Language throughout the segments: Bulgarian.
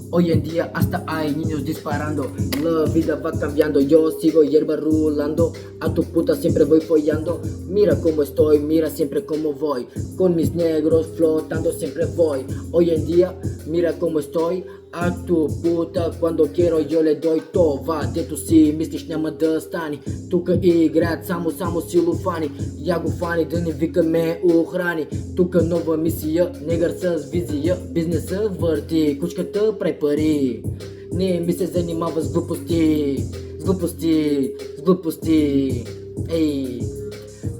Hoy en día hasta hay niños disparando. La vida va cambiando, yo sigo hierba rulando. A tu puta siempre voy follando. Mira cómo estoy, mira siempre cómo voy. Con mis negros flotando siempre voy. Hoy en día, mira cómo estoy. A tu puta cuando quiero yo le doy to. Va, de tu si misliš nema da stani. Тука играят само силофани. Я го фани да не викаме охрани. Тука нова мисия, негър с визия. Бизнеса върти, кучката прави пари. Не ми се занимава с глупости. С глупости, с глупости. Ей,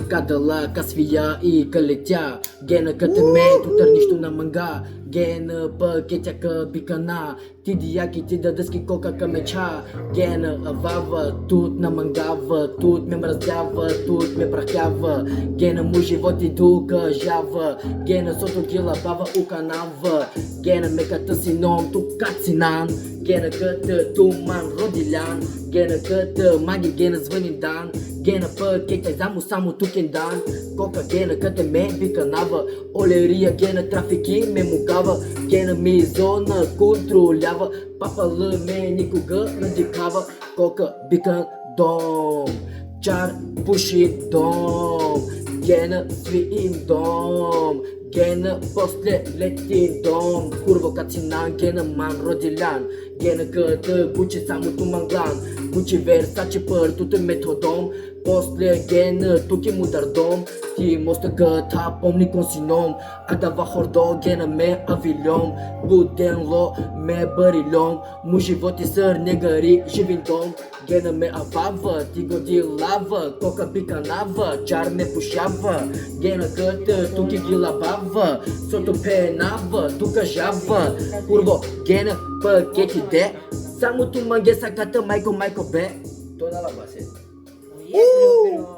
кадала, касвия и калетя. Гена като ме, тутър нищо на манга. Гена пъкетя ка бикана. Ти дияки, ти да дъски кока ка меча. Гена авава, тут на мангава. Тут ме мраздява, тут ме прахява. Гена му живот и дука жава. Гена сото гила бава уканава. Гена ме ката сином, тук кацинан. Гена ката туман родилян. Гена ката маги, гена звъни дан. Гена пъкетя само тукен дан. Кока гена ката ме биканава. Олерия гена трафики ме мукава. Гена ми зона контролява. Папала ме никога надикава. Кока бикан дом. Чар пуши дом. Гена свиим дом. Гена после лети дом. Курво кацинан, гена ман родилян. Гена ката Гучи само ту манглан. Гучи Версаче пър туте методом. После гена туки мудар дом. Ти моста ката помни консином. Адава хордо гена ме авилион. Буден ло ме барилон. Му животи сър негари живин дом. Гена ме авава, ти годи лава. Кока биканава, чар ме пушава. Гена ката туки ги лабава. Сото пенава, тука жава. Курво гена пъкети де. Само ту манге саката майко бе. То на лаба се. Oye, pero